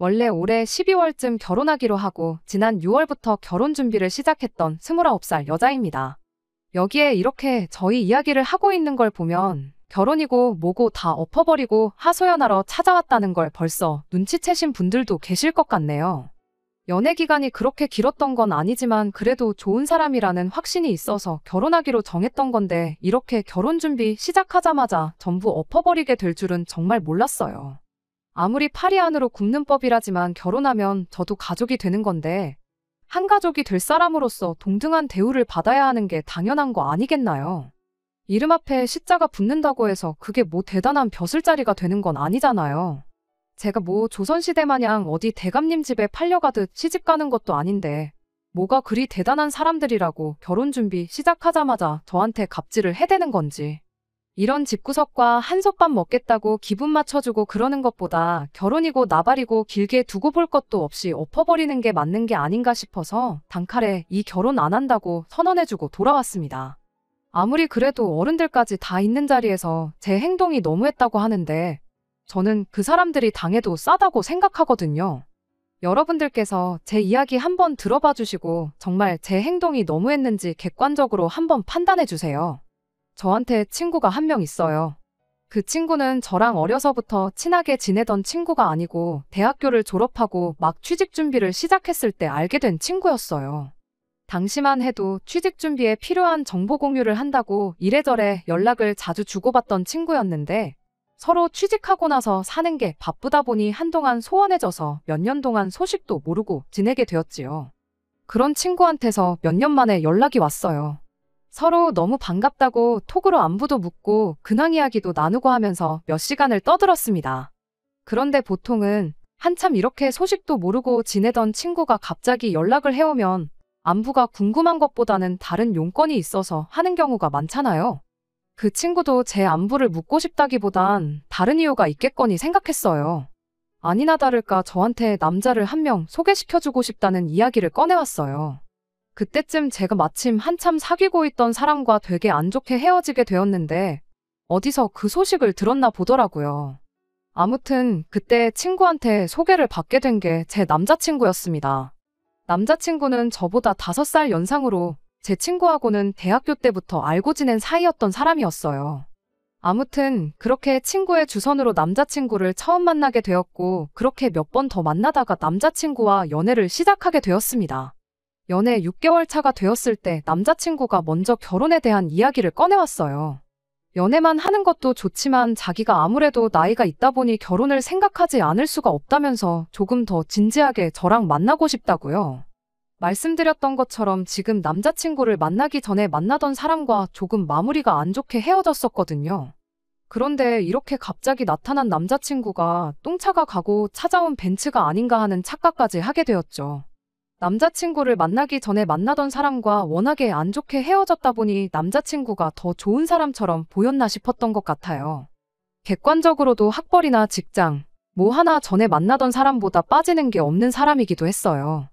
원래 올해 12월쯤 결혼하기로 하고 지난 6월부터 결혼 준비를 시작했던 29살 여자입니다. 여기에 이렇게 저희 이야기를 하고 있는 걸 보면 결혼이고 뭐고 다 엎어버리고 하소연하러 찾아왔다는 걸 벌써 눈치채신 분들도 계실 것 같네요. 연애 기간이 그렇게 길었던 건 아니지만 그래도 좋은 사람이라는 확신이 있어서 결혼하기로 정했던 건데 이렇게 결혼 준비 시작하자마자 전부 엎어버리게 될 줄은 정말 몰랐어요. 아무리 파리 안으로 굽는 법이라지만 결혼하면 저도 가족이 되는 건데 한 가족이 될 사람으로서 동등한 대우를 받아야 하는 게 당연한 거 아니겠나요? 이름 앞에 시자가 붙는다고 해서 그게 뭐 대단한 벼슬자리가 되는 건 아니잖아요. 제가 뭐 조선시대 마냥 어디 대감님 집에 팔려가듯 시집 가는 것도 아닌데 뭐가 그리 대단한 사람들이라고 결혼 준비 시작하자마자 저한테 갑질을 해대는 건지. 이런 집구석과 한솥밥 먹겠다고 기분 맞춰주고 그러는 것보다 결혼이고 나발이고 길게 두고 볼 것도 없이 엎어버리는 게 맞는 게 아닌가 싶어서 단칼에 이 결혼 안 한다고 선언해주고 돌아왔습니다. 아무리 그래도 어른들까지 다 있는 자리에서 제 행동이 너무했다고 하는데 저는 그 사람들이 당해도 싸다고 생각하거든요. 여러분들께서 제 이야기 한번 들어봐 주시고 정말 제 행동이 너무했는지 객관적으로 한번 판단해 주세요. 저한테 친구가 한 명 있어요. 그 친구는 저랑 어려서부터 친하게 지내던 친구가 아니고 대학교를 졸업하고 막 취직 준비를 시작했을 때 알게 된 친구였어요. 당시만 해도 취직 준비에 필요한 정보 공유를 한다고 이래저래 연락을 자주 주고받던 친구였는데 서로 취직하고 나서 사는 게 바쁘다 보니 한동안 소원해져서 몇 년 동안 소식도 모르고 지내게 되었지요. 그런 친구한테서 몇 년 만에 연락이 왔어요. 서로 너무 반갑다고 톡으로 안부도 묻고 근황 이야기도 나누고 하면서 몇 시간을 떠들었습니다. 그런데 보통은 한참 이렇게 소식도 모르고 지내던 친구가 갑자기 연락을 해오면 안부가 궁금한 것보다는 다른 용건이 있어서 하는 경우가 많잖아요. 그 친구도 제 안부를 묻고 싶다기보단 다른 이유가 있겠거니 생각했어요. 아니나 다를까 저한테 남자를 한 명 소개시켜주고 싶다는 이야기를 꺼내왔어요. 그때쯤 제가 마침 한참 사귀고 있던 사람과 되게 안 좋게 헤어지게 되었는데 어디서 그 소식을 들었나 보더라고요. 아무튼 그때 친구한테 소개를 받게 된 게 제 남자친구였습니다. 남자친구는 저보다 5살 연상으로 제 친구하고는 대학교 때부터 알고 지낸 사이였던 사람이었어요. 아무튼 그렇게 친구의 주선으로 남자친구를 처음 만나게 되었고 그렇게 몇 번 더 만나다가 남자친구와 연애를 시작하게 되었습니다. 연애 6개월 차가 되었을 때 남자친구가 먼저 결혼에 대한 이야기를 꺼내왔어요. 연애만 하는 것도 좋지만 자기가 아무래도 나이가 있다 보니 결혼을 생각하지 않을 수가 없다면서 조금 더 진지하게 저랑 만나고 싶다고요. 말씀드렸던 것처럼 지금 남자친구를 만나기 전에 만나던 사람과 조금 마무리가 안 좋게 헤어졌었거든요. 그런데 이렇게 갑자기 나타난 남자친구가 똥차가 가고 찾아온 벤츠가 아닌가 하는 착각까지 하게 되었죠. 남자친구를 만나기 전에 만나던 사람과 워낙에 안 좋게 헤어졌다 보니 남자친구가 더 좋은 사람처럼 보였나 싶었던 것 같아요. 객관적으로도 학벌이나 직장, 뭐 하나 전에 만나던 사람보다 빠지는 게 없는 사람이기도 했어요.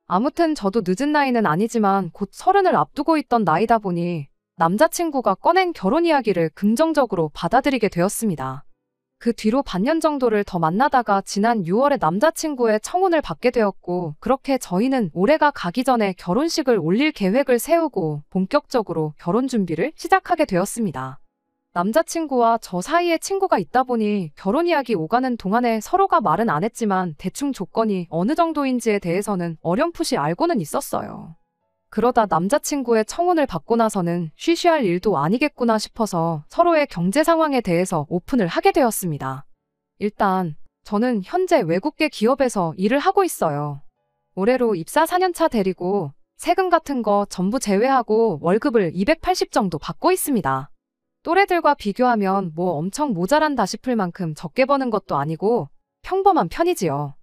아무튼 저도 늦은 나이는 아니지만 곧 30을 앞두고 있던 나이다 보니 남자친구가 꺼낸 결혼 이야기를 긍정적으로 받아들이게 되었습니다. 그 뒤로 반년 정도를 더 만나다가 지난 6월에 남자친구의 청혼을 받게 되었고 그렇게 저희는 올해가 가기 전에 결혼식을 올릴 계획을 세우고 본격적으로 결혼 준비를 시작하게 되었습니다. 남자친구와 저 사이에 친구가 있다 보니 결혼 이야기 오가는 동안에 서로가 말은 안 했지만 대충 조건이 어느 정도인지에 대해서는 어렴풋이 알고는 있었어요. 그러다 남자친구의 청혼을 받고 나서는 쉬쉬할 일도 아니겠구나 싶어서 서로의 경제 상황에 대해서 오픈을 하게 되었습니다. 일단 저는 현재 외국계 기업에서 일을 하고 있어요. 올해로 입사 4년차 데리고 세금 같은 거 전부 제외하고 월급을 280 정도 받고 있습니다. 또래들과 비교하면 뭐 엄청 모자란다 싶을 만큼 적게 버는 것도 아니고 평범한 편이지요.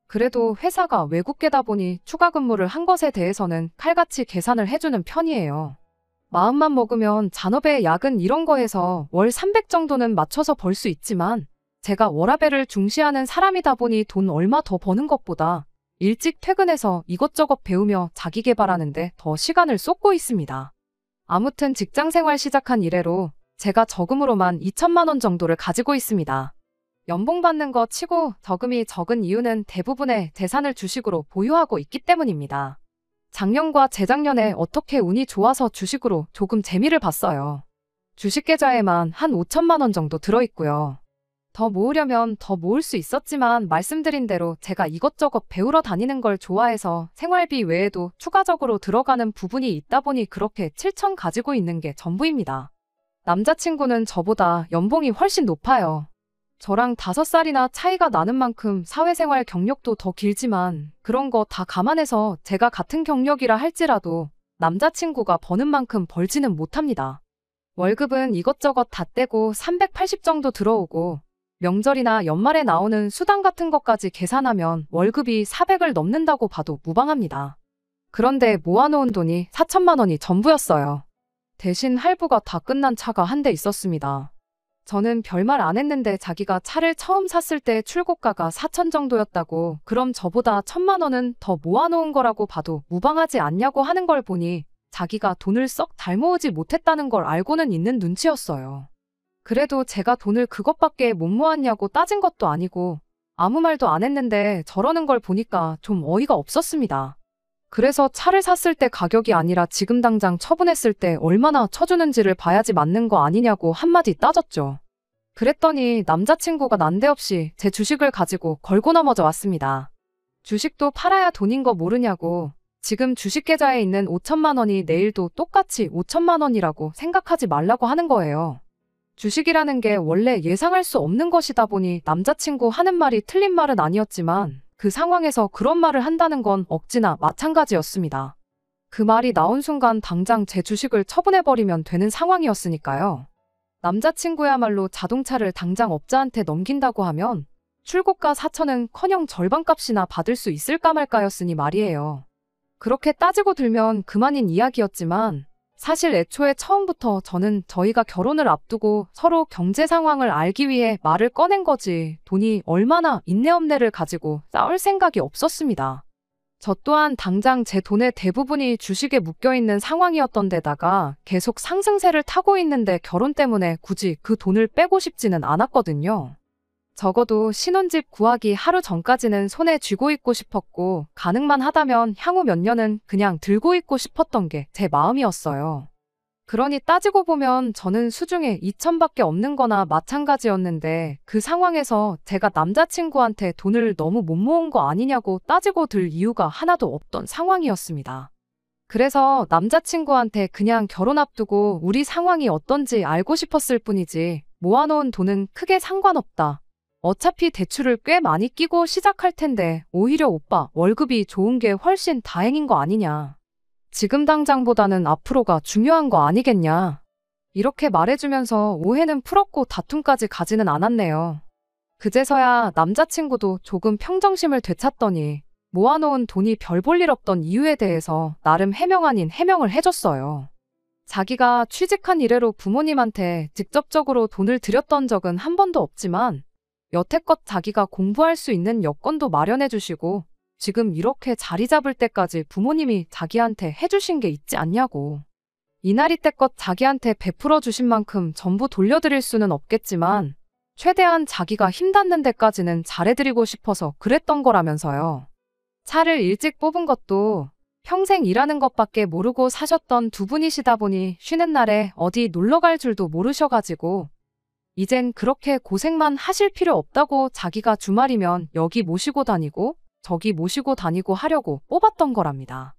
그래도 회사가 외국계다 보니 추가 근무를 한 것에 대해서는 칼같이 계산을 해주는 편이에요. 마음만 먹으면 잔업에 야근 이런 거 해서 월 300 정도는 맞춰서 벌 수 있지만 제가 워라밸을 중시하는 사람이다 보니 돈 얼마 더 버는 것보다 일찍 퇴근해서 이것저것 배우며 자기 개발하는데 더 시간을 쏟고 있습니다. 아무튼 직장 생활 시작한 이래로 제가 저금으로만 2천만 원 정도를 가지고 있습니다. 연봉 받는 거 치고 저금이 적은 이유는 대부분의 재산을 주식으로 보유하고 있기 때문입니다. 작년과 재작년에 어떻게 운이 좋아서 주식으로 조금 재미를 봤어요. 주식 계좌에만 한 5천만 원 정도 들어있고요. 더 모으려면 더 모을 수 있었지만 말씀드린 대로 제가 이것저것 배우러 다니는 걸 좋아해서 생활비 외에도 추가적으로 들어가는 부분이 있다 보니 그렇게 7천 가지고 있는 게 전부입니다. 남자친구는 저보다 연봉이 훨씬 높아요. 저랑 5살이나 차이가 나는 만큼 사회생활 경력도 더 길지만 그런 거 다 감안해서 제가 같은 경력이라 할지라도 남자친구가 버는 만큼 벌지는 못합니다. 월급은 이것저것 다 떼고 380 정도 들어오고 명절이나 연말에 나오는 수당 같은 것까지 계산하면 월급이 400을 넘는다고 봐도 무방합니다. 그런데 모아놓은 돈이 4천만 원이 전부였어요. 대신 할부가 다 끝난 차가 한 대 있었습니다. 저는 별말 안 했는데 자기가 차를 처음 샀을 때 출고가가 4천 정도였다고 그럼 저보다 1,000만 원은 더 모아놓은 거라고 봐도 무방하지 않냐고 하는 걸 보니 자기가 돈을 썩 잘 모으지 못했다는 걸 알고는 있는 눈치였어요. 그래도 제가 돈을 그것밖에 못 모았냐고 따진 것도 아니고 아무 말도 안 했는데 저러는 걸 보니까 좀 어이가 없었습니다. 그래서 차를 샀을 때 가격이 아니라 지금 당장 처분했을 때 얼마나 쳐주는지를 봐야지 맞는 거 아니냐고 한마디 따졌죠. 그랬더니 남자친구가 난데없이 제 주식을 가지고 걸고 넘어져 왔습니다. 주식도 팔아야 돈인 거 모르냐고 지금 주식 계좌에 있는 5천만 원이 내일도 똑같이 5천만 원이라고 생각하지 말라고 하는 거예요. 주식이라는 게 원래 예상할 수 없는 것이다 보니 남자친구 하는 말이 틀린 말은 아니었지만 그 상황에서 그런 말을 한다는 건 억지나 마찬가지였습니다. 그 말이 나온 순간 당장 제 주식을 처분해버리면 되는 상황이었으니까요. 남자친구야말로 자동차를 당장 업자한테 넘긴다고 하면 출고가 4천은커녕 절반값이나 받을 수 있을까 말까였으니 말이에요. 그렇게 따지고 들면 그만인 이야기였지만 사실 애초에 처음부터 저는 저희가 결혼을 앞두고 서로 경제 상황을 알기 위해 말을 꺼낸 거지 돈이 얼마나 있네 없네를 가지고 싸울 생각이 없었습니다. 저 또한 당장 제 돈의 대부분이 주식에 묶여있는 상황이었던 데다가 계속 상승세를 타고 있는데 결혼 때문에 굳이 그 돈을 빼고 싶지는 않았거든요. 적어도 신혼집 구하기 하루 전까지는 손에 쥐고 있고 싶었고 가능만 하다면 향후 몇 년은 그냥 들고 있고 싶었던 게 제 마음이었어요. 그러니 따지고 보면 저는 수중에 2천밖에 없는 거나 마찬가지였는데 그 상황에서 제가 남자친구한테 돈을 너무 못 모은 거 아니냐고 따지고 들 이유가 하나도 없던 상황이었습니다. 그래서 남자친구한테 그냥 결혼 앞두고 우리 상황이 어떤지 알고 싶었을 뿐이지 모아놓은 돈은 크게 상관없다. 어차피 대출을 꽤 많이 끼고 시작할 텐데 오히려 오빠 월급이 좋은 게 훨씬 다행인 거 아니냐. 지금 당장보다는 앞으로가 중요한 거 아니겠냐. 이렇게 말해주면서 오해는 풀었고 다툼까지 가지는 않았네요. 그제서야 남자친구도 조금 평정심을 되찾더니 모아놓은 돈이 별 볼 일 없던 이유에 대해서 나름 해명 아닌 해명을 해줬어요. 자기가 취직한 이래로 부모님한테 직접적으로 돈을 드렸던 적은 한 번도 없지만 여태껏 자기가 공부할 수 있는 여건도 마련해 주시고 지금 이렇게 자리 잡을 때까지 부모님이 자기한테 해주신 게 있지 않냐고. 이날이 때껏 자기한테 베풀어 주신 만큼 전부 돌려드릴 수는 없겠지만 최대한 자기가 힘닿는 데까지는 잘해드리고 싶어서 그랬던 거라면서요. 차를 일찍 뽑은 것도 평생 일하는 것밖에 모르고 사셨던 두 분이시다 보니 쉬는 날에 어디 놀러 갈 줄도 모르셔가지고 이젠 그렇게 고생만 하실 필요 없다고 자기가 주말이면 여기 모시고 다니고 저기 모시고 다니고 하려고 뽑았던 거랍니다.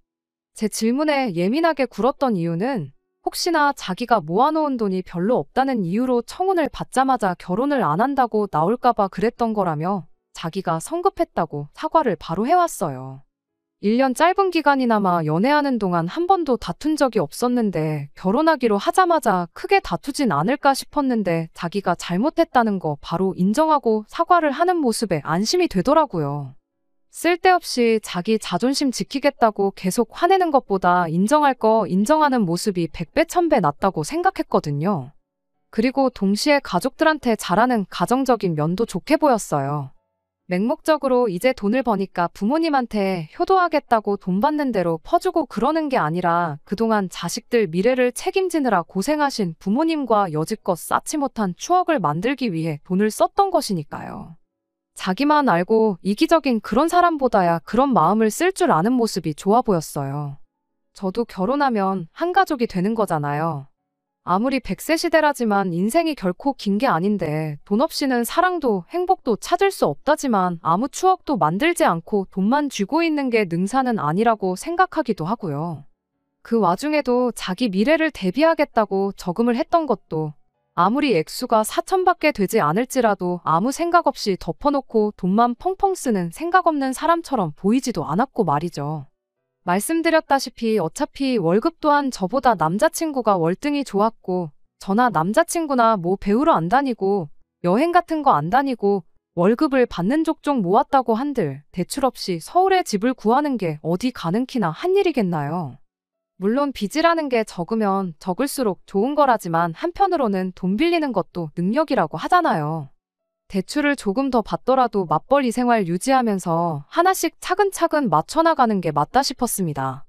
제 질문에 예민하게 굴었던 이유는 혹시나 자기가 모아놓은 돈이 별로 없다는 이유로 청혼을 받자마자 결혼을 안 한다고 나올까봐 그랬던 거라며 자기가 성급했다고 사과를 바로 해왔어요. 1년 짧은 기간이나마 연애하는 동안 한 번도 다툰 적이 없었는데 결혼하기로 하자마자 크게 다투진 않을까 싶었는데 자기가 잘못했다는 거 바로 인정하고 사과를 하는 모습에 안심이 되더라고요. 쓸데없이 자기 자존심 지키겠다고 계속 화내는 것보다 인정할 거 인정하는 모습이 100배 1000배 낫다고 생각했거든요. 그리고 동시에 가족들한테 잘하는 가정적인 면도 좋게 보였어요. 맹목적으로 이제 돈을 버니까 부모님한테 효도하겠다고 돈 받는 대로 퍼주고 그러는 게 아니라 그동안 자식들 미래를 책임지느라 고생하신 부모님과 여지껏 쌓지 못한 추억을 만들기 위해 돈을 썼던 것이니까요. 자기만 알고 이기적인 그런 사람보다야 그런 마음을 쓸 줄 아는 모습이 좋아 보였어요. 저도 결혼하면 한 가족이 되는 거잖아요. 아무리 100세 시대라지만 인생이 결코 긴 게 아닌데 돈 없이는 사랑도 행복도 찾을 수 없다지만 아무 추억도 만들지 않고 돈만 쥐고 있는 게 능사는 아니라고 생각하기도 하고요. 그 와중에도 자기 미래를 대비하겠다고 저금을 했던 것도 아무리 액수가 4천밖에 되지 않을지라도 아무 생각 없이 덮어놓고 돈만 펑펑 쓰는 생각 없는 사람처럼 보이지도 않았고 말이죠. 말씀드렸다시피 어차피 월급 또한 저보다 남자친구가 월등히 좋았고 저나 남자친구나 뭐 배우러 안 다니고 여행 같은 거 안 다니고 월급을 받는 족족 모았다고 한들 대출 없이 서울에 집을 구하는 게 어디 가능키나 한 일이겠나요? 물론 빚이라는 게 적으면 적을수록 좋은 거라지만 한편으로는 돈 빌리는 것도 능력이라고 하잖아요. 대출을 조금 더 받더라도 맞벌이 생활 유지하면서 하나씩 차근차근 맞춰나가는 게 맞다 싶었습니다.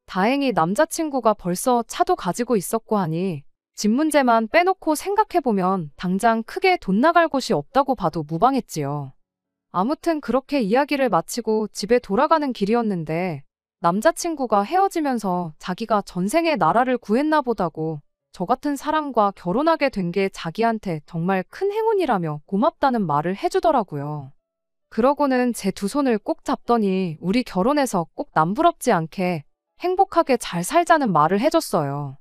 다행히 남자친구가 벌써 차도 가지고 있었고 하니 집 문제만 빼놓고 생각해보면 당장 크게 돈 나갈 곳이 없다고 봐도 무방했지요. 아무튼 그렇게 이야기를 마치고 집에 돌아가는 길이었는데 남자친구가 헤어지면서 자기가 전생에 나라를 구했나 보다고 저 같은 사람과 결혼하게 된 게 자기한테 정말 큰 행운이라며 고맙다는 말을 해주더라고요. 그러고는 제 두 손을 꼭 잡더니 우리 결혼해서 꼭 남부럽지 않게 행복하게 잘 살자는 말을 해줬어요.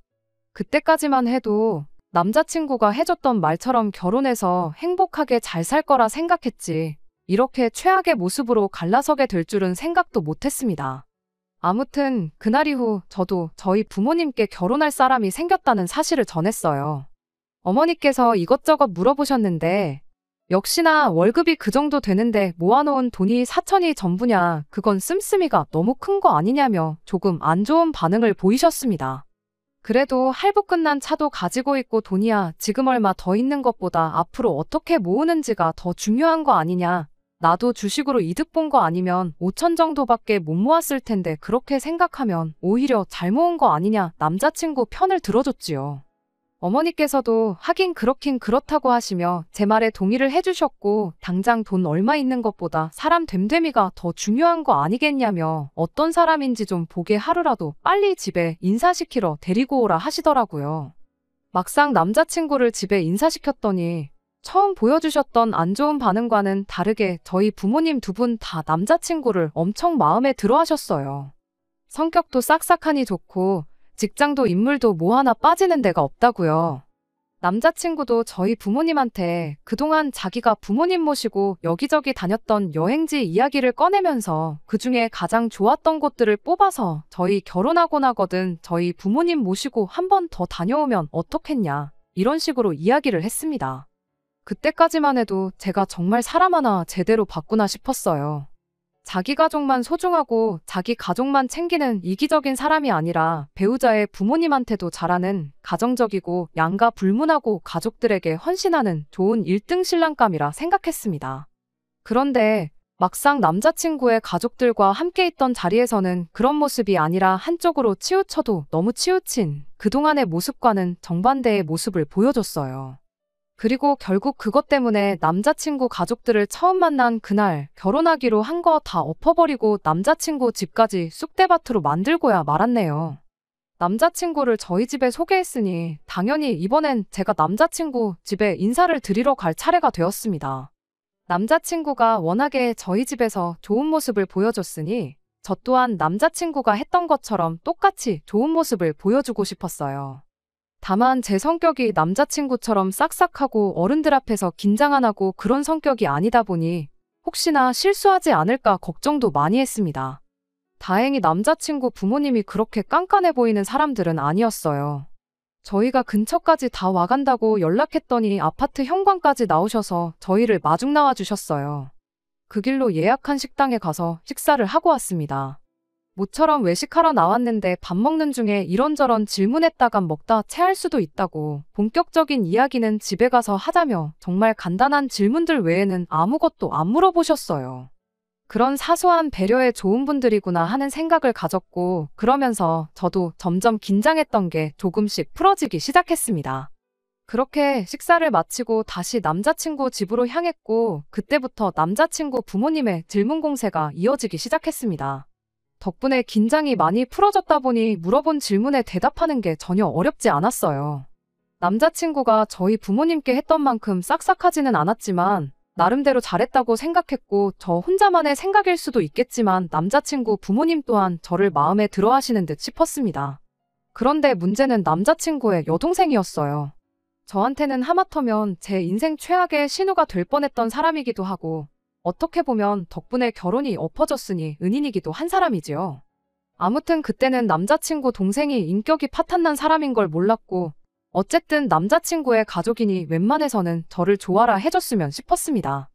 그때까지만 해도 남자친구가 해줬던 말처럼 결혼해서 행복하게 잘 살 거라 생각했지 이렇게 최악의 모습으로 갈라서게 될 줄은 생각도 못했습니다. 아무튼 그날 이후 저도 저희 부모님께 결혼할 사람이 생겼다는 사실을 전했어요. 어머니께서 이것저것 물어보셨는데 역시나 월급이 그 정도 되는데 모아놓은 돈이 4천이 전부냐 그건 씀씀이가 너무 큰 거 아니냐며 조금 안 좋은 반응을 보이셨습니다. 그래도 할부 끝난 차도 가지고 있고 돈이야 지금 얼마 더 있는 것보다 앞으로 어떻게 모으는지가 더 중요한 거 아니냐. 나도 주식으로 이득 본 거 아니면 5천 정도밖에 못 모았을 텐데 그렇게 생각하면 오히려 잘 모은 거 아니냐 남자친구 편을 들어줬지요. 어머니께서도 하긴 그렇긴 그렇다고 하시며 제 말에 동의를 해주셨고 당장 돈 얼마 있는 것보다 사람 됨됨이가 더 중요한 거 아니겠냐며 어떤 사람인지 좀 보게 하루라도 빨리 집에 인사시키러 데리고 오라 하시더라고요. 막상 남자친구를 집에 인사시켰더니 처음 보여주셨던 안 좋은 반응과는 다르게 저희 부모님 두 분 다 남자친구를 엄청 마음에 들어 하셨어요. 성격도 싹싹하니 좋고 직장도 인물도 뭐 하나 빠지는 데가 없다고요. 남자친구도 저희 부모님한테 그동안 자기가 부모님 모시고 여기저기 다녔던 여행지 이야기를 꺼내면서 그중에 가장 좋았던 곳들을 뽑아서 저희 결혼하고 나거든 저희 부모님 모시고 한 번 더 다녀오면 어떻겠냐 이런 식으로 이야기를 했습니다. 그때까지만 해도 제가 정말 사람 하나 제대로 봤구나 싶었어요. 자기 가족만 소중하고 자기 가족만 챙기는 이기적인 사람이 아니라 배우자의 부모님한테도 잘하는 가정적이고 양가 불문하고 가족들에게 헌신하는 좋은 1등 신랑감이라 생각했습니다. 그런데 막상 남자친구의 가족들과 함께 있던 자리에서는 그런 모습이 아니라 한쪽으로 치우쳐도 너무 치우친 그동안의 모습과는 정반대의 모습을 보여줬어요. 그리고 결국 그것 때문에 남자친구 가족들을 처음 만난 그날 결혼하기로 한 거 다 엎어버리고 남자친구 집까지 쑥대밭으로 만들고야 말았네요. 남자친구를 저희 집에 소개했으니 당연히 이번엔 제가 남자친구 집에 인사를 드리러 갈 차례가 되었습니다. 남자친구가 워낙에 저희 집에서 좋은 모습을 보여줬으니 저 또한 남자친구가 했던 것처럼 똑같이 좋은 모습을 보여주고 싶었어요. 다만 제 성격이 남자친구처럼 싹싹하고 어른들 앞에서 긴장 안 하고 그런 성격이 아니다 보니 혹시나 실수하지 않을까 걱정도 많이 했습니다. 다행히 남자친구 부모님이 그렇게 깐깐해 보이는 사람들은 아니었어요. 저희가 근처까지 다 와간다고 연락했더니 아파트 현관까지 나오셔서 저희를 마중 나와 주셨어요. 그 길로 예약한 식당에 가서 식사를 하고 왔습니다. 모처럼 외식하러 나왔는데 밥 먹는 중에 이런저런 질문했다간 먹다 체할 수도 있다고 본격적인 이야기는 집에 가서 하자며 정말 간단한 질문들 외에는 아무것도 안 물어보셨어요. 그런 사소한 배려에 좋은 분들이구나 하는 생각을 가졌고 그러면서 저도 점점 긴장했던 게 조금씩 풀어지기 시작했습니다. 그렇게 식사를 마치고 다시 남자친구 집으로 향했고 그때부터 남자친구 부모님의 질문 공세가 이어지기 시작했습니다. 덕분에 긴장이 많이 풀어졌다 보니 물어본 질문에 대답하는 게 전혀 어렵지 않았어요. 남자친구가 저희 부모님께 했던 만큼 싹싹하지는 않았지만 나름대로 잘했다고 생각했고 저 혼자만의 생각일 수도 있겠지만 남자친구 부모님 또한 저를 마음에 들어 하시는 듯 싶었습니다. 그런데 문제는 남자친구의 여동생이었어요. 저한테는 하마터면 제 인생 최악의 신우가 될 뻔했던 사람이기도 하고 어떻게 보면 덕분에 결혼이 엎어졌으니 은인이기도 한 사람이지요. 아무튼 그때는 남자친구 동생이 인격이 파탄난 사람인 걸 몰랐고 어쨌든 남자친구의 가족이니 웬만해서는 저를 좋아라 해줬으면 싶었습니다.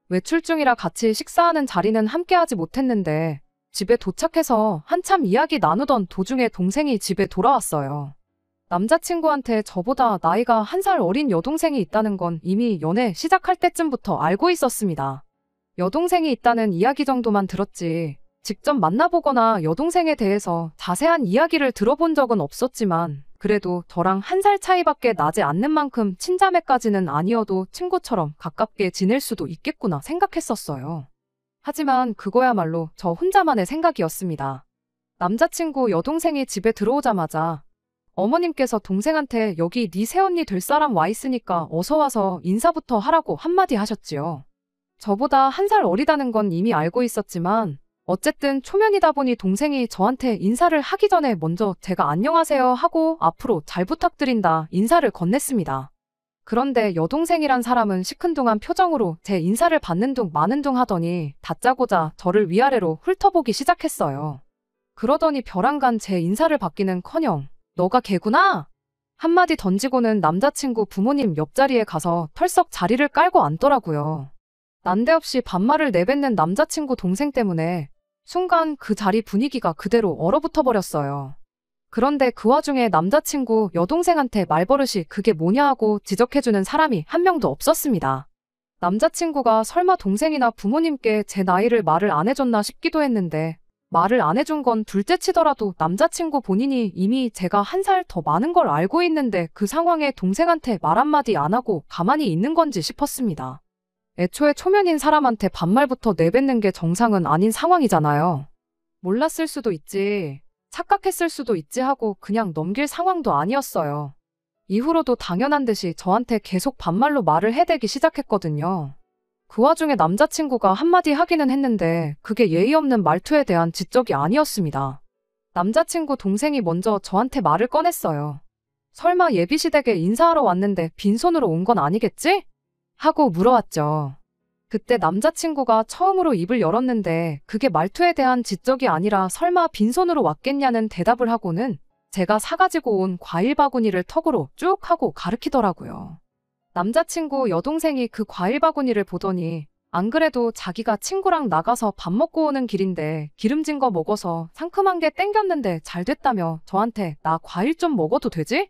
외출 중이라 같이 식사하는 자리는 함께하지 못했는데 집에 도착해서 한참 이야기 나누던 도중에 동생이 집에 돌아왔어요. 남자친구한테 저보다 나이가 1살 어린 여동생이 있다는 건 이미 연애 시작할 때쯤부터 알고 있었습니다. 여동생이 있다는 이야기 정도만 들었지 직접 만나보거나 여동생에 대해서 자세한 이야기를 들어본 적은 없었지만 그래도 저랑 1살 차이밖에 나지 않는 만큼 친자매까지는 아니어도 친구처럼 가깝게 지낼 수도 있겠구나 생각했었어요. 하지만 그거야말로 저 혼자만의 생각이었습니다. 남자친구 여동생이 집에 들어오자마자 어머님께서 동생한테 여기 네 새언니 될 사람 와 있으니까 어서 와서 인사부터 하라고 한마디 하셨지요. 저보다 1살 어리다는 건 이미 알고 있었지만 어쨌든 초면이다 보니 동생이 저한테 인사를 하기 전에 먼저 제가 안녕하세요 하고 앞으로 잘 부탁드린다 인사를 건넸습니다. 그런데 여동생이란 사람은 시큰둥한 표정으로 제 인사를 받는 둥 마는 둥 하더니 다짜고짜 저를 위아래로 훑어보기 시작했어요. 그러더니 벼랑간 제 인사를 받기는커녕 너가 걔구나? 한마디 던지고는 남자친구 부모님 옆자리에 가서 털썩 자리를 깔고 앉더라고요. 난데없이 반말을 내뱉는 남자친구 동생 때문에 순간 그 자리 분위기가 그대로 얼어붙어 버렸어요. 그런데 그 와중에 남자친구 여동생한테 말버릇이 그게 뭐냐 하고 지적해주는 사람이 한 명도 없었습니다. 남자친구가 설마 동생이나 부모님께 제 나이를 말을 안 해줬나 싶기도 했는데 말을 안 해준 건 둘째치더라도 남자친구 본인이 이미 제가 1살 더 많은 걸 알고 있는데 그 상황에 동생한테 말 한마디 안 하고 가만히 있는 건지 싶었습니다. 애초에 초면인 사람한테 반말부터 내뱉는 게 정상은 아닌 상황이잖아요. 몰랐을 수도 있지, 착각했을 수도 있지 하고 그냥 넘길 상황도 아니었어요. 이후로도 당연한 듯이 저한테 계속 반말로 말을 해대기 시작했거든요. 그 와중에 남자친구가 한마디 하기는 했는데 그게 예의 없는 말투에 대한 지적이 아니었습니다. 남자친구 동생이 먼저 저한테 말을 꺼냈어요. 설마 예비시댁에 인사하러 왔는데 빈손으로 온 건 아니겠지? 하고 물어왔죠. 그때 남자친구가 처음으로 입을 열었는데 그게 말투에 대한 지적이 아니라 설마 빈손으로 왔겠냐는 대답을 하고는 제가 사가지고 온 과일 바구니를 턱으로 쭉 하고 가리키더라고요. 남자친구 여동생이 그 과일 바구니를 보더니 안 그래도 자기가 친구랑 나가서 밥 먹고 오는 길인데 기름진 거 먹어서 상큼한 게 땡겼는데 잘 됐다며 저한테 나 과일 좀 먹어도 되지?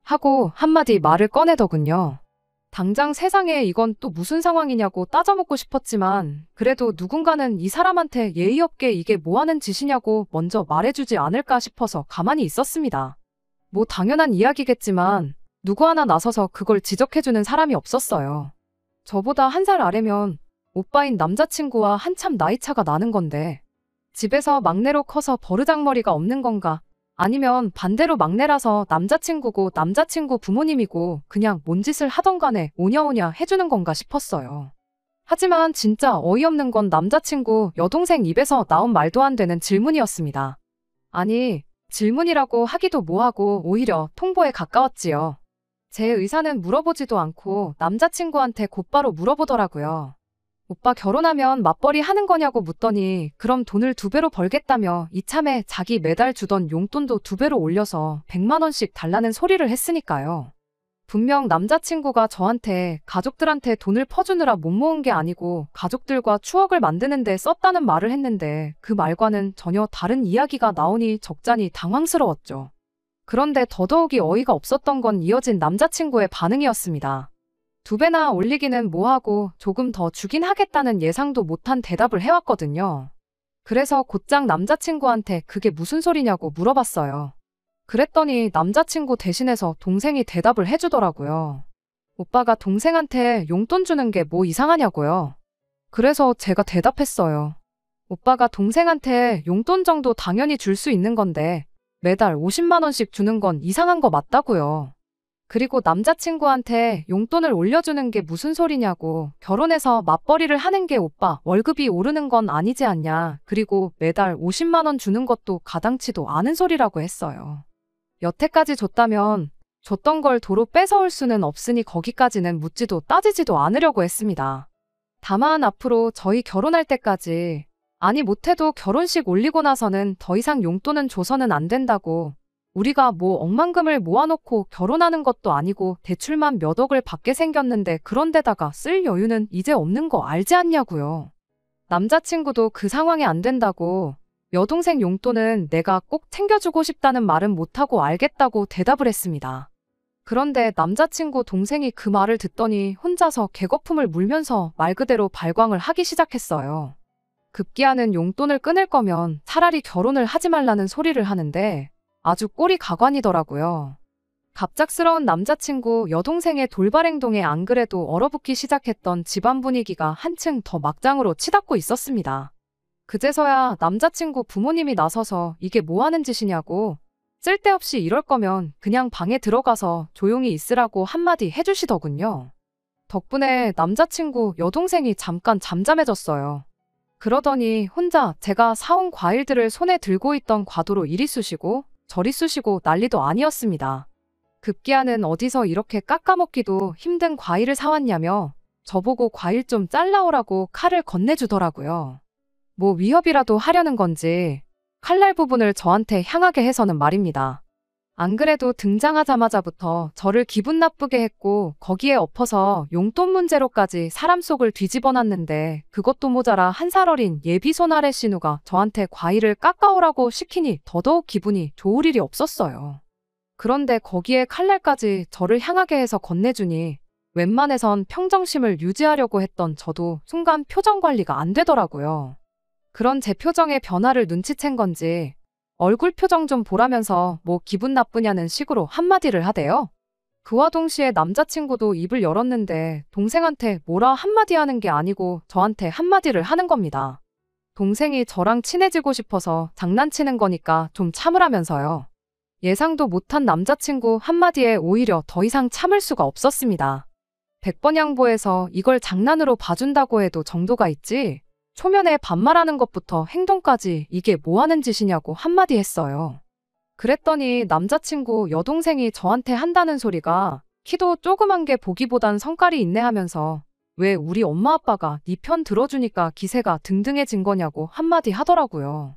하고 한마디 말을 꺼내더군요. 당장 세상에 이건 또 무슨 상황이냐고 따져묻고 싶었지만 그래도 누군가는 이 사람한테 예의 없게 이게 뭐 하는 짓이냐고 먼저 말해주지 않을까 싶어서 가만히 있었습니다. 뭐 당연한 이야기겠지만 누구 하나 나서서 그걸 지적해주는 사람이 없었어요. 저보다 1살 아래면 오빠인 남자친구와 한참 나이차가 나는 건데 집에서 막내로 커서 버르장머리가 없는 건가? 아니면 반대로 막내라서 남자친구고 남자친구 부모님이고 그냥 뭔 짓을 하던 간에 오냐오냐 해주는 건가 싶었어요. 하지만 진짜 어이없는 건 남자친구 여동생 입에서 나온 말도 안 되는 질문이었습니다. 아니, 질문이라고 하기도 뭐하고 오히려 통보에 가까웠지요. 제 의사는 물어보지도 않고 남자친구한테 곧바로 물어보더라고요. 오빠 결혼하면 맞벌이 하는 거냐고 묻더니 그럼 돈을 2배로 벌겠다며 이참에 자기 매달 주던 용돈도 2배로 올려서 100만 원씩 달라는 소리를 했으니까요. 분명 남자친구가 저한테 가족들한테 돈을 퍼주느라 못 모은 게 아니고 가족들과 추억을 만드는 데 썼다는 말을 했는데 그 말과는 전혀 다른 이야기가 나오니 적잖이 당황스러웠죠. 그런데 더더욱이 어이가 없었던 건 이어진 남자친구의 반응이었습니다. 2배나 올리기는 뭐하고 조금 더 주긴 하겠다는 예상도 못한 대답을 해왔거든요. 그래서 곧장 남자친구한테 그게 무슨 소리냐고 물어봤어요. 그랬더니 남자친구 대신해서 동생이 대답을 해주더라고요. 오빠가 동생한테 용돈 주는 게 뭐 이상하냐고요. 그래서 제가 대답했어요. 오빠가 동생한테 용돈 정도 당연히 줄 수 있는 건데 매달 50만 원씩 주는 건 이상한 거 맞다고요. 그리고 남자친구한테 용돈을 올려주는 게 무슨 소리냐고, 결혼해서 맞벌이를 하는 게 오빠 월급이 오르는 건 아니지 않냐, 그리고 매달 50만 원 주는 것도 가당치도 않은 소리라고 했어요. 여태까지 줬다면 줬던 걸 도로 뺏어올 수는 없으니 거기까지는 묻지도 따지지도 않으려고 했습니다. 다만 앞으로 저희 결혼할 때까지, 아니 못해도 결혼식 올리고 나서는 더 이상 용돈은 줘서는 안 된다고, 우리가 뭐 억만금을 모아놓고 결혼하는 것도 아니고 대출만 몇 억을 받게 생겼는데 그런 데다가 쓸 여유는 이제 없는 거 알지 않냐고요. 남자친구도 그 상황이 안 된다고, 여동생 용돈은 내가 꼭 챙겨주고 싶다는 말은 못하고 알겠다고 대답을 했습니다. 그런데 남자친구 동생이 그 말을 듣더니 혼자서 개거품을 물면서 말 그대로 발광을 하기 시작했어요. 급기야는 용돈을 끊을 거면 차라리 결혼을 하지 말라는 소리를 하는데 아주 꼴이 가관이더라고요. 갑작스러운 남자친구 여동생의 돌발 행동에 안 그래도 얼어붙기 시작했던 집안 분위기가 한층 더 막장으로 치닫고 있었습니다. 그제서야 남자친구 부모님이 나서서 이게 뭐 하는 짓이냐고, 쓸데없이 이럴 거면 그냥 방에 들어가서 조용히 있으라고 한마디 해주시더군요. 덕분에 남자친구 여동생이 잠깐 잠잠해졌어요. 그러더니 혼자 제가 사온 과일들을 손에 들고 있던 과도로 이리 쑤시고 저리 쑤시고 난리도 아니었습니다. 급기야는 어디서 이렇게 깎아먹기도 힘든 과일을 사왔냐며 저보고 과일 좀 잘라오라고 칼을 건네주더라고요. 뭐 위협이라도 하려는 건지 칼날 부분을 저한테 향하게 해서는 말입니다. 안 그래도 등장하자마자부터 저를 기분 나쁘게 했고 거기에 엎어서 용돈 문제로까지 사람 속을 뒤집어놨는데 그것도 모자라 한 살 어린 예비 손아래 신우가 저한테 과일을 깎아오라고 시키니 더더욱 기분이 좋을 일이 없었어요. 그런데 거기에 칼날까지 저를 향하게 해서 건네주니 웬만해선 평정심을 유지하려고 했던 저도 순간 표정 관리가 안 되더라고요. 그런 제 표정의 변화를 눈치챈 건지 얼굴 표정 좀 보라면서 뭐 기분 나쁘냐는 식으로 한마디를 하대요. 그와 동시에 남자친구도 입을 열었는데 동생한테 뭐라 한마디 하는 게 아니고 저한테 한마디를 하는 겁니다. 동생이 저랑 친해지고 싶어서 장난치는 거니까 좀 참으라면서요. 예상도 못한 남자친구 한마디에 오히려 더 이상 참을 수가 없었습니다. 100번 양보해서 이걸 장난으로 봐준다고 해도 정도가 있지, 초면에 반말하는 것부터 행동까지 이게 뭐 하는 짓이냐고 한마디 했어요. 그랬더니 남자친구 여동생이 저한테 한다는 소리가 키도 조그만 게 보기보단 성깔이 있네 하면서 왜 우리 엄마 아빠가 네 편 들어주니까 기세가 등등해진 거냐고 한마디 하더라고요.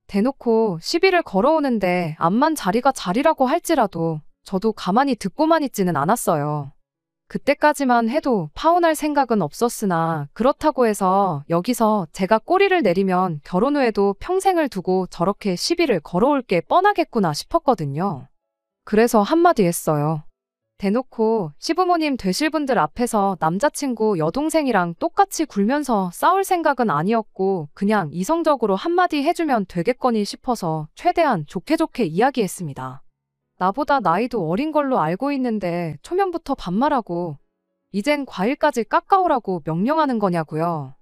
대놓고 시비를 걸어오는데 암만 자리가 자리라고 할지라도 저도 가만히 듣고만 있지는 않았어요. 그때까지만 해도 파혼할 생각은 없었으나 그렇다고 해서 여기서 제가 꼬리를 내리면 결혼 후에도 평생을 두고 저렇게 시비를 걸어올 게 뻔하겠구나 싶었거든요. 그래서 한마디 했어요. 대놓고 시부모님 되실 분들 앞에서 남자친구 여동생이랑 똑같이 굴면서 싸울 생각은 아니었고 그냥 이성적으로 한마디 해주면 되겠거니 싶어서 최대한 좋게 좋게 이야기했습니다. 나보다 나이도 어린 걸로 알고 있는데 초면부터 반말하고 이젠 과일까지 깎아오라고 명령하는 거냐고요.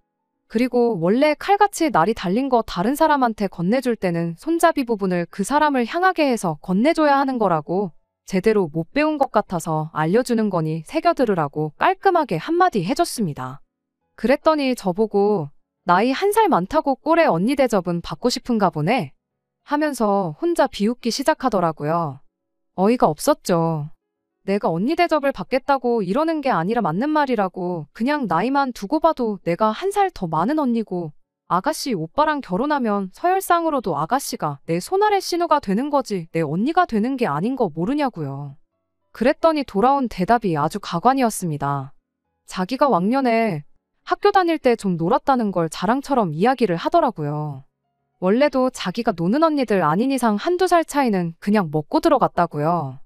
그리고 원래 칼같이 날이 달린 거 다른 사람한테 건네줄 때는 손잡이 부분을 그 사람을 향하게 해서 건네줘야 하는 거라고, 제대로 못 배운 것 같아서 알려주는 거니 새겨들으라고 깔끔하게 한마디 해줬습니다. 그랬더니 저보고 나이 1살 많다고 꼴에 언니 대접은 받고 싶은가 보네 하면서 혼자 비웃기 시작하더라고요. 어이가 없었죠. 내가 언니 대접을 받겠다고 이러는 게 아니라 맞는 말이라고, 그냥 나이만 두고 봐도 내가 1살 더 많은 언니고 아가씨 오빠랑 결혼하면 서열상으로도 아가씨가 내 손아래 신우가 되는 거지 내 언니가 되는 게 아닌 거 모르냐고요. 그랬더니 돌아온 대답이 아주 가관이었습니다. 자기가 왕년에 학교 다닐 때 좀 놀았다는 걸 자랑처럼 이야기를 하더라고요. 원래도 자기가 노는 언니들 아닌 이상 한두 살 차이는 그냥 먹고 들어갔다고요.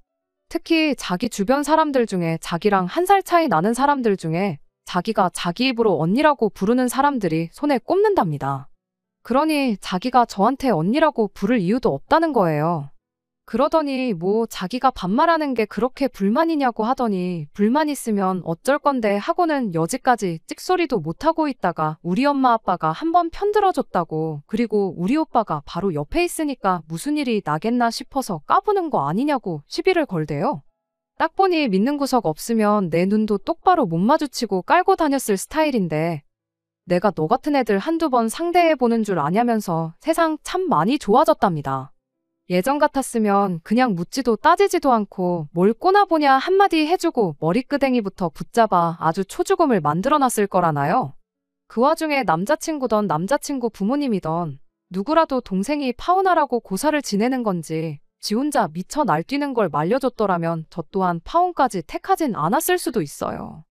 특히 자기 주변 사람들 중에 자기랑 1살 차이 나는 사람들 중에 자기가 자기 입으로 언니라고 부르는 사람들이 손에 꼽는답니다. 그러니 자기가 저한테 언니라고 부를 이유도 없다는 거예요. 그러더니 뭐 자기가 반말하는 게 그렇게 불만이냐고 하더니 불만 있으면 어쩔 건데 하고는 여지까지 찍소리도 못하고 있다가 우리 엄마 아빠가 한번 편들어줬다고, 그리고 우리 오빠가 바로 옆에 있으니까 무슨 일이 나겠나 싶어서 까부는 거 아니냐고 시비를 걸대요. 딱 보니 믿는 구석 없으면 내 눈도 똑바로 못 마주치고 깔고 다녔을 스타일인데 내가 너 같은 애들 한두 번 상대해보는 줄 아냐면서 세상 참 많이 좋아졌답니다. 예전 같았으면 그냥 묻지도 따지지도 않고 뭘 꼬나보냐 한마디 해주고 머리끄댕이부터 붙잡아 아주 초죽음을 만들어놨을 거라나요? 그 와중에 남자친구던 남자친구 부모님이던 누구라도 동생이 파혼하라고 고사를 지내는 건지 지 혼자 미쳐 날뛰는 걸 말려줬더라면 저 또한 파혼까지 택하진 않았을 수도 있어요.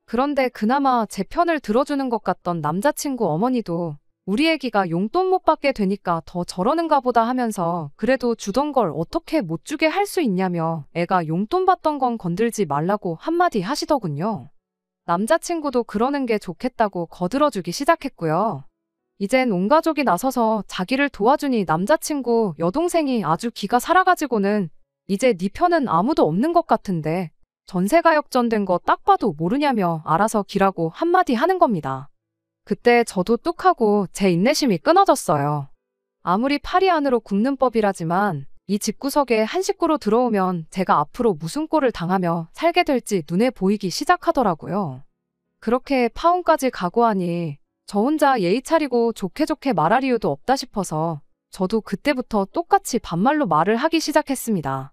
그런데 그나마 제 편을 들어주는 것 같던 남자친구 어머니도 우리 애기가 용돈 못 받게 되니까 더 저러는가 보다 하면서 그래도 주던 걸 어떻게 못 주게 할 수 있냐며 애가 용돈 받던 건 건들지 말라고 한마디 하시더군요. 남자친구도 그러는 게 좋겠다고 거들어주기 시작했고요. 이젠 온 가족이 나서서 자기를 도와주니 남자친구 여동생이 아주 기가 살아가지고는 이제 네 편은 아무도 없는 것 같은데 전세가 역전된 거 딱 봐도 모르냐며 알아서 기라고 한마디 하는 겁니다. 그때 저도 뚝하고 제 인내심이 끊어졌어요. 아무리 파리 안으로 굽는 법이라지만 이 집구석에 한 식구로 들어오면 제가 앞으로 무슨 꼴을 당하며 살게 될지 눈에 보이기 시작하더라고요. 그렇게 파혼까지 각오하니 저 혼자 예의 차리고 좋게 좋게 말할 이유도 없다 싶어서 저도 그때부터 똑같이 반말로 말을 하기 시작했습니다.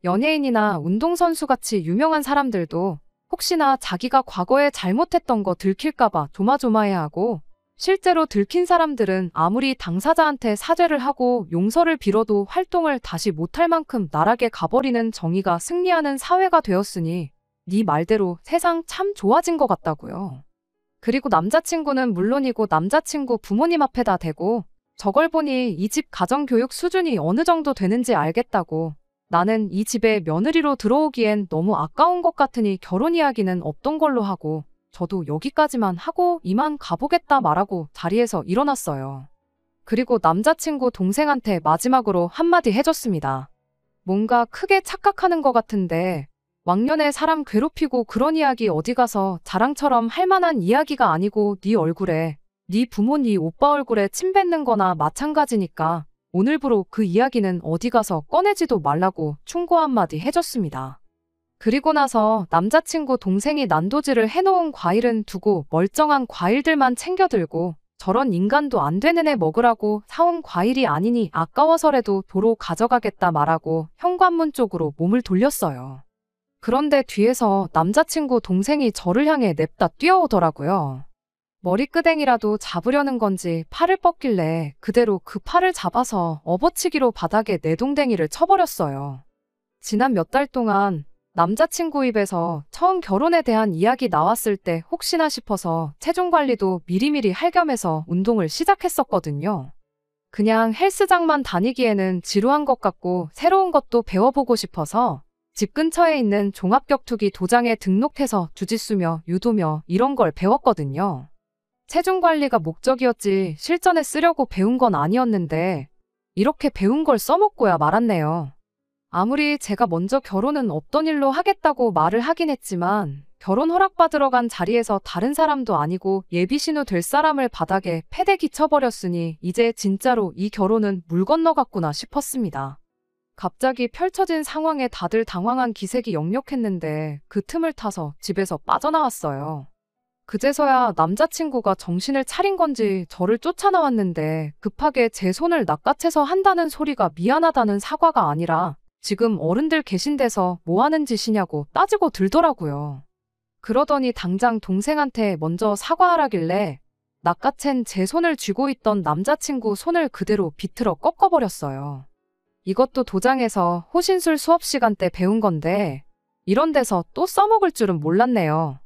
연예인이나 운동선수같이 유명한 사람들도 혹시나 자기가 과거에 잘못했던 거 들킬까봐 조마조마해하고 실제로 들킨 사람들은 아무리 당사자한테 사죄를 하고 용서를 빌어도 활동을 다시 못할 만큼 나락에 가버리는 정의가 승리하는 사회가 되었으니 네 말대로 세상 참 좋아진 것 같다고요. 그리고 남자친구는 물론이고 남자친구 부모님 앞에다 대고 저걸 보니 이 집 가정교육 수준이 어느 정도 되는지 알겠다고, 나는 이 집에 며느리로 들어오기엔 너무 아까운 것 같으니 결혼 이야기는 없던 걸로 하고 저도 여기까지만 하고 이만 가보겠다 말하고 자리에서 일어났어요. 그리고 남자친구 동생한테 마지막으로 한마디 해줬습니다. 뭔가 크게 착각하는 것 같은데 왕년에 사람 괴롭히고 그런 이야기 어디 가서 자랑처럼 할 만한 이야기가 아니고 네 얼굴에, 네 부모 네 오빠 얼굴에 침 뱉는 거나 마찬가지니까 오늘부로 그 이야기는 어디 가서 꺼내지도 말라고 충고 한마디 해줬습니다. 그리고 나서 남자친구 동생이 난도질을 해놓은 과일은 두고 멀쩡한 과일들만 챙겨 들고 저런 인간도 안 되는 애 먹으라고 사온 과일이 아니니 아까워서라도 도로 가져가겠다 말하고 현관문 쪽으로 몸을 돌렸어요. 그런데 뒤에서 남자친구 동생이 저를 향해 냅다 뛰어오더라고요. 머리끄댕이라도 잡으려는 건지 팔을 뻗길래 그대로 그 팔을 잡아서 업어치기로 바닥에 내동댕이를 쳐버렸어요. 지난 몇 달 동안 남자친구 입에서 처음 결혼에 대한 이야기 나왔을 때 혹시나 싶어서 체중 관리도 미리미리 할 겸해서 운동을 시작했었거든요. 그냥 헬스장만 다니기에는 지루한 것 같고 새로운 것도 배워보고 싶어서 집 근처에 있는 종합격투기 도장에 등록해서 주짓수며 유도며 이런 걸 배웠거든요. 체중 관리가 목적이었지 실전에 쓰려고 배운 건 아니었는데 이렇게 배운 걸 써먹고야 말았네요. 아무리 제가 먼저 결혼은 없던 일로 하겠다고 말을 하긴 했지만 결혼 허락받으러 간 자리에서 다른 사람도 아니고 예비신우 될 사람을 바닥에 패대기 쳐버렸으니 이제 진짜로 이 결혼은 물 건너갔구나 싶었습니다. 갑자기 펼쳐진 상황에 다들 당황한 기색이 역력했는데 그 틈을 타서 집에서 빠져나왔어요. 그제서야 남자친구가 정신을 차린 건지 저를 쫓아나왔는데 급하게 제 손을 낚아채서 한다는 소리가 미안하다는 사과가 아니라 지금 어른들 계신 데서 뭐 하는 짓이냐고 따지고 들더라고요. 그러더니 당장 동생한테 먼저 사과하라길래 낚아챈 제 손을 쥐고 있던 남자친구 손을 그대로 비틀어 꺾어버렸어요. 이것도 도장에서 호신술 수업 시간 때 배운 건데 이런 데서 또 써먹을 줄은 몰랐네요.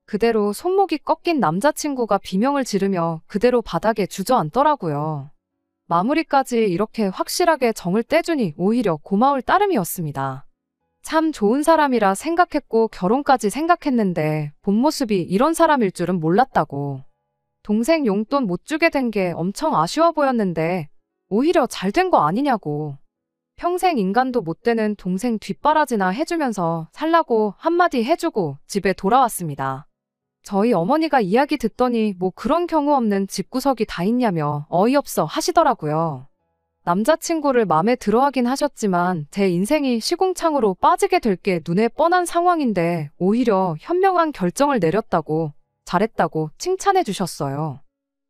그대로 손목이 꺾인 남자친구가 비명을 지르며 그대로 바닥에 주저앉더라고요. 마무리까지 이렇게 확실하게 정을 떼주니 오히려 고마울 따름이었습니다. 참 좋은 사람이라 생각했고 결혼까지 생각했는데 본 모습이 이런 사람일 줄은 몰랐다고. 동생 용돈 못 주게 된 게 엄청 아쉬워 보였는데 오히려 잘 된 거 아니냐고. 평생 인간도 못 되는 동생 뒷바라지나 해주면서 살라고 한마디 해주고 집에 돌아왔습니다. 저희 어머니가 이야기 듣더니 뭐 그런 경우 없는 집구석이 다 있냐며 어이없어 하시더라고요. 남자친구를 맘에 들어하긴 하셨지만 제 인생이 시궁창으로 빠지게 될 게 눈에 뻔한 상황인데 오히려 현명한 결정을 내렸다고, 잘했다고 칭찬해 주셨어요.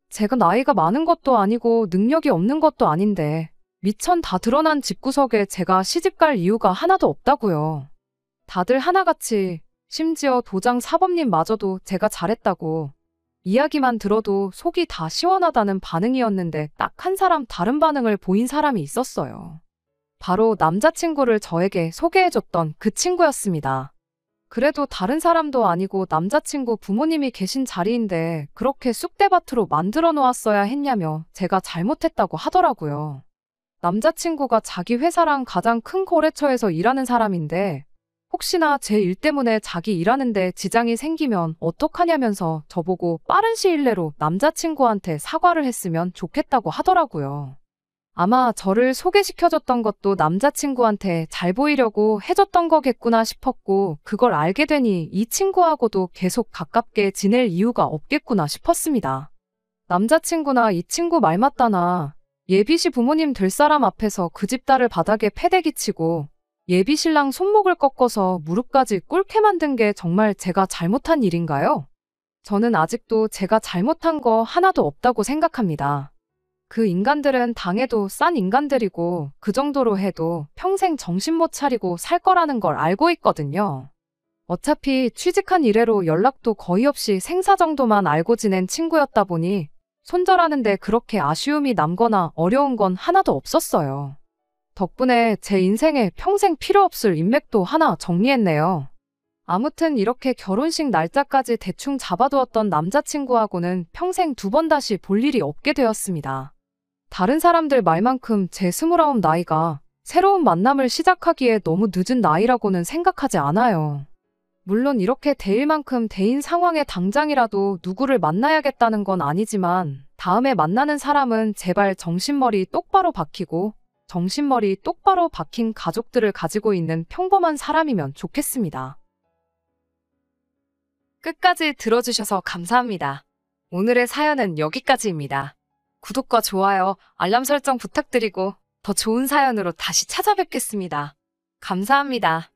제가 나이가 많은 것도 아니고 능력이 없는 것도 아닌데 미천 다 드러난 집구석에 제가 시집갈 이유가 하나도 없다고요. 다들 하나같이, 심지어 도장 사범님마저도 제가 잘했다고, 이야기만 들어도 속이 다 시원하다는 반응이었는데 딱 한 사람 다른 반응을 보인 사람이 있었어요. 바로 남자친구를 저에게 소개해줬던 그 친구였습니다. 그래도 다른 사람도 아니고 남자친구 부모님이 계신 자리인데 그렇게 쑥대밭으로 만들어 놓았어야 했냐며 제가 잘못했다고 하더라고요. 남자친구가 자기 회사랑 가장 큰 거래처에서 일하는 사람인데 혹시나 제 일 때문에 자기 일하는데 지장이 생기면 어떡하냐면서 저보고 빠른 시일 내로 남자친구한테 사과를 했으면 좋겠다고 하더라고요. 아마 저를 소개시켜줬던 것도 남자친구한테 잘 보이려고 해줬던 거겠구나 싶었고 그걸 알게 되니 이 친구하고도 계속 가깝게 지낼 이유가 없겠구나 싶었습니다. 남자친구나 이 친구 말 맞다나 예비시 부모님 될 사람 앞에서 그 집 딸을 바닥에 패대기 치고 예비신랑 손목을 꺾어서 무릎까지 꿇게 만든 게 정말 제가 잘못한 일인가요? 저는 아직도 제가 잘못한 거 하나도 없다고 생각합니다. 그 인간들은 당해도 싼 인간들이고 그 정도로 해도 평생 정신 못 차리고 살 거라는 걸 알고 있거든요. 어차피 취직한 이래로 연락도 거의 없이 생사 정도만 알고 지낸 친구였다 보니 손절하는데 그렇게 아쉬움이 남거나 어려운 건 하나도 없었어요. 덕분에 제 인생에 평생 필요 없을 인맥도 하나 정리했네요. 아무튼 이렇게 결혼식 날짜까지 대충 잡아두었던 남자친구하고는 평생 2번 다시 볼 일이 없게 되었습니다. 다른 사람들 말만큼 제 29 나이가 새로운 만남을 시작하기에 너무 늦은 나이라고는 생각하지 않아요. 물론 이렇게 대일 만큼 대인 상황에 당장이라도 누구를 만나야겠다는 건 아니지만 다음에 만나는 사람은 제발 정신머리 똑바로 박히고 정신머리 똑바로 박힌 가족들을 가지고 있는 평범한 사람이면 좋겠습니다. 끝까지 들어주셔서 감사합니다. 오늘의 사연은 여기까지입니다. 구독과 좋아요, 알람 설정 부탁드리고 더 좋은 사연으로 다시 찾아뵙겠습니다. 감사합니다.